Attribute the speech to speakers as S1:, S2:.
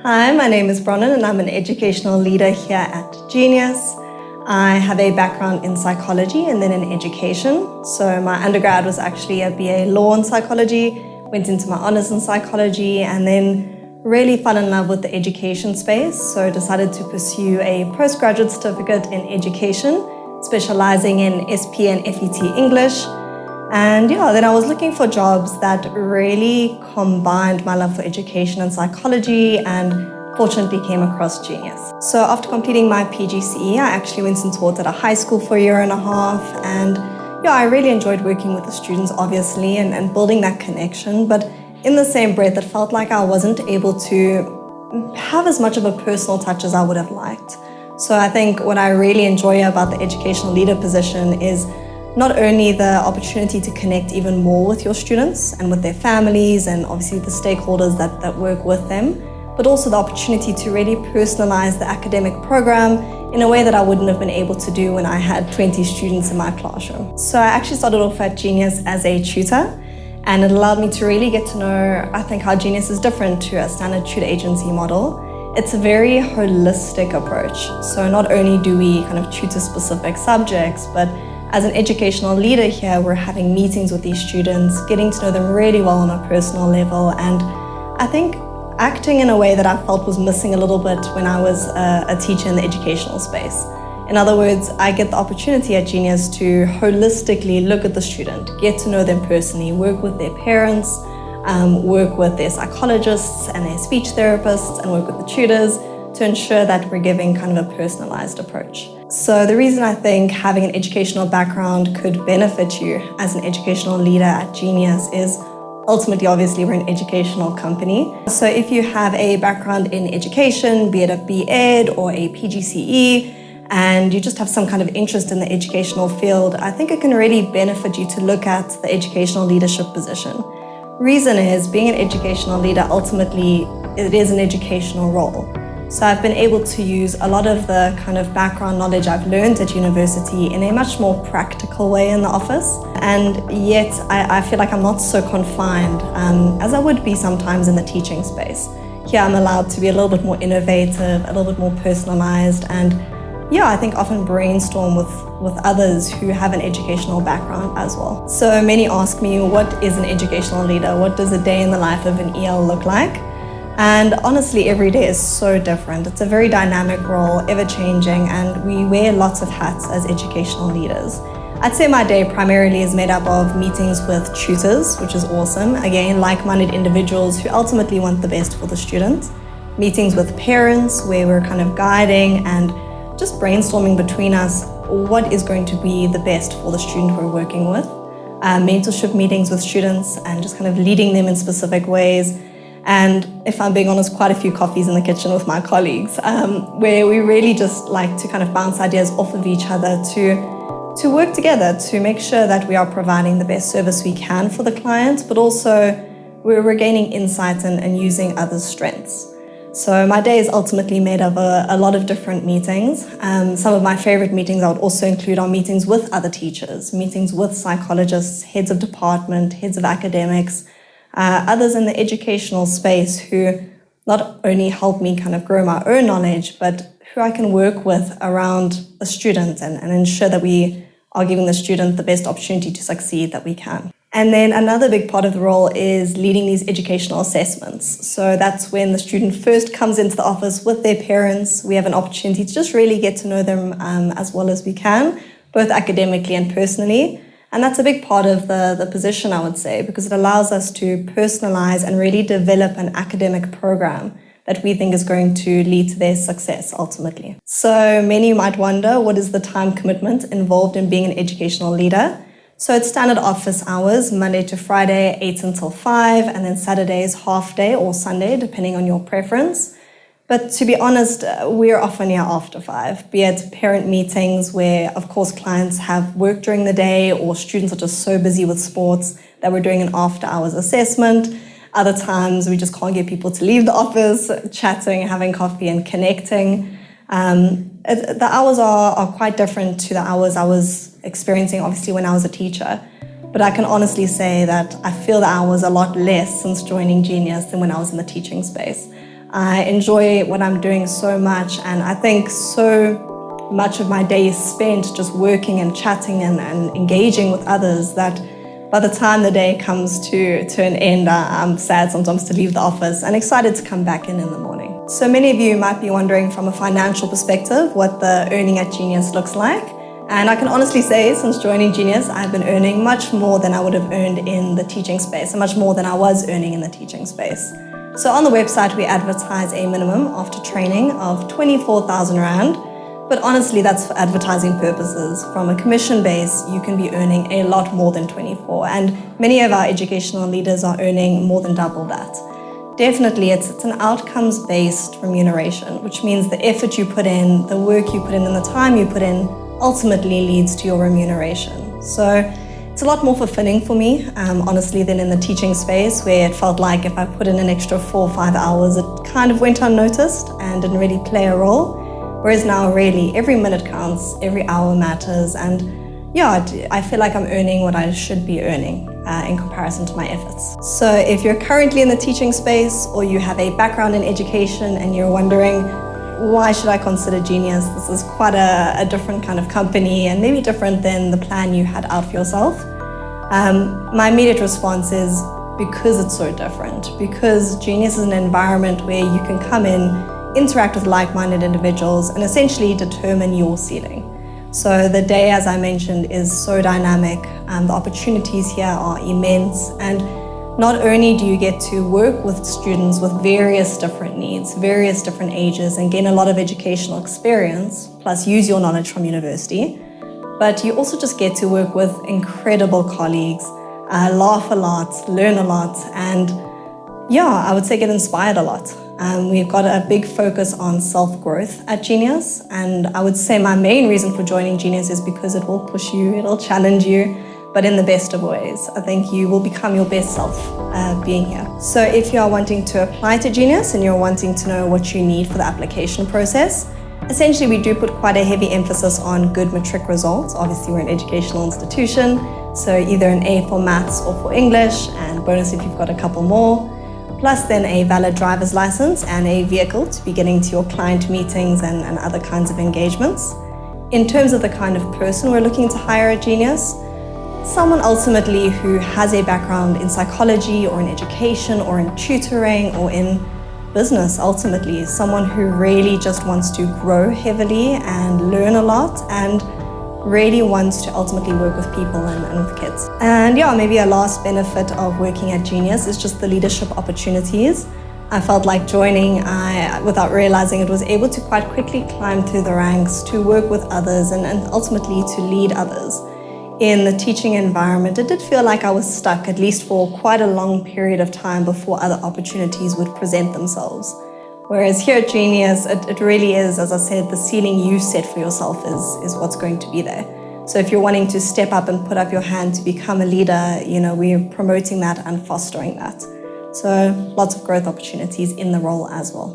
S1: Hi, my name is Bronwyn and I'm an educational leader here at Genius. I have a background in psychology and then in education. So my undergrad was actually a BA Law in psychology, went into my honours in psychology and then really fell in love with the education space. So decided to pursue a postgraduate certificate in education, specialising in SP and FET English. And then I was looking for jobs that really combined my love for education and psychology, and fortunately came across Genius. So after completing my PGCE, I actually went and taught at a high school for a year and a half. And I really enjoyed working with the students, obviously, and building that connection. But in the same breath, it felt like I wasn't able to have as much of a personal touch as I would have liked. So I think what I really enjoy about the educational leader position is not only the opportunity to connect even more with your students and with their families and obviously the stakeholders that work with them, but also the opportunity to really personalize the academic program in a way that I wouldn't have been able to do when I had 20 students in my classroom. So I actually started off at Genius as a tutor, and it allowed me to really get to know, I think, how Genius is different to a standard tutor agency model. It's a very holistic approach. So not only do we kind of tutor specific subjects, but as an educational leader here, we're having meetings with these students, getting to know them really well on a personal level, and I think acting in a way that I felt was missing a little bit when I was a teacher in the educational space. In other words, I get the opportunity at Genius to holistically look at the student, get to know them personally, work with their parents, work with their psychologists and their speech therapists, and work with the tutors to ensure that we're giving kind of a personalized approach. So the reason I think having an educational background could benefit you as an educational leader at Genius is ultimately, obviously, we're an educational company. So if you have a background in education, be it a BEd or a PGCE, and you just have some kind of interest in the educational field, I think it can really benefit you to look at the educational leadership position. Reason is, being an educational leader, ultimately, it is an educational role. So I've been able to use a lot of the kind of background knowledge I've learned at university in a much more practical way in the office. And yet I feel like I'm not so confined as I would be sometimes in the teaching space. Here I'm allowed to be a little bit more innovative, a little bit more personalized, and I think often brainstorm with others who have an educational background as well. So many ask me, what is an educational leader? What does a day in the life of an EL look like? And honestly, every day is so different. It's a very dynamic role, ever-changing, and we wear lots of hats as educational leaders. I'd say my day primarily is made up of meetings with tutors, which is awesome. Again, like-minded individuals who ultimately want the best for the students. Meetings with parents, where we're kind of guiding and just brainstorming between us what is going to be the best for the student we're working with. Mentorship meetings with students and just kind of leading them in specific ways. And if I'm being honest, quite a few coffees in the kitchen with my colleagues, where we really just like to kind of bounce ideas off of each other to work together to make sure that we are providing the best service we can for the client, but also we're gaining insights and using others' strengths. So my day is ultimately made of a lot of different meetings. Some of my favorite meetings I would also include are meetings with other teachers, meetings with psychologists, heads of department, heads of academics, others in the educational space who not only help me kind of grow my own knowledge, but who I can work with around a student and ensure that we are giving the student the best opportunity to succeed that we can. And then another big part of the role is leading these educational assessments. So that's when the student first comes into the office with their parents. We have an opportunity to just really get to know them as well as we can, both academically and personally. And that's a big part of the position, I would say, because it allows us to personalize and really develop an academic program that we think is going to lead to their success ultimately. So many might wonder, what is the time commitment involved in being an educational leader? So it's standard office hours, Monday to Friday, 8 until 5, and then Saturdays half day or Sunday, depending on your preference. But to be honest, we're often here after 5, be it parent meetings where, of course, clients have work during the day or students are just so busy with sports that we're doing an after-hours assessment. Other times, we just can't get people to leave the office, chatting, having coffee and connecting. The hours are quite different to the hours I was experiencing, obviously, when I was a teacher. But I can honestly say that I feel the hours a lot less since joining Genius than when I was in the teaching space. I enjoy what I'm doing so much, and I think so much of my day is spent just working and chatting and engaging with others that by the time the day comes to an end, I'm sad sometimes to leave the office and excited to come back in the morning. So many of you might be wondering from a financial perspective what the earning at Genius looks like. And I can honestly say, since joining Genius, I've been earning much more than I would have earned in the teaching space, and much more than I was earning in the teaching space. So on the website, we advertise a minimum after training of 24,000 Rand. But honestly, that's for advertising purposes. From a commission base, you can be earning a lot more than 24. And many of our educational leaders are earning more than double that. Definitely, it's an outcomes-based remuneration, which means the effort you put in, the work you put in, and the time you put in ultimately leads to your remuneration. So it's a lot more fulfilling for me, honestly, than in the teaching space, where it felt like if I put in an extra 4 or 5 hours, it kind of went unnoticed and didn't really play a role. Whereas now, really, every minute counts, every hour matters, and yeah, I feel like I'm earning what I should be earning in comparison to my efforts. So if you're currently in the teaching space, or you have a background in education and you're wondering, why should I consider Genius? This is quite a different kind of company and maybe different than the plan you had out for yourself. My immediate response is because it's so different, because Genius is an environment where you can come in, interact with like-minded individuals, and essentially determine your ceiling. So the day, as I mentioned, is so dynamic. The opportunities here are immense, and not only do you get to work with students with various different needs, various different ages, and gain a lot of educational experience, plus use your knowledge from university, but you also just get to work with incredible colleagues, laugh a lot, learn a lot, and yeah, I would say get inspired a lot. We've got a big focus on self-growth at Genius, and I would say my main reason for joining Genius is because it will push you, it'll challenge you, but in the best of ways. I think you will become your best self being here. So if you are wanting to apply to Genius and you're wanting to know what you need for the application process, essentially we do put quite a heavy emphasis on good matric results. Obviously we're an educational institution, so either an A for maths or for English, and bonus if you've got a couple more, plus then a valid driver's license and a vehicle to be getting to your client meetings and other kinds of engagements. In terms of the kind of person we're looking to hire at Genius, someone ultimately who has a background in psychology or in education or in tutoring or in business ultimately, someone who really just wants to grow heavily and learn a lot and really wants to ultimately work with people and with kids. And yeah, maybe a last benefit of working at Genius is just the leadership opportunities. I felt like joining, without realizing it, was able to quite quickly climb through the ranks, to work with others and ultimately to lead others. In the teaching environment, it did feel like I was stuck, at least for quite a long period of time before other opportunities would present themselves. Whereas here at Genius, it really is, as I said, the ceiling you set for yourself is what's going to be there. So if you're wanting to step up and put up your hand to become a leader, we're promoting that and fostering that. So lots of growth opportunities in the role as well.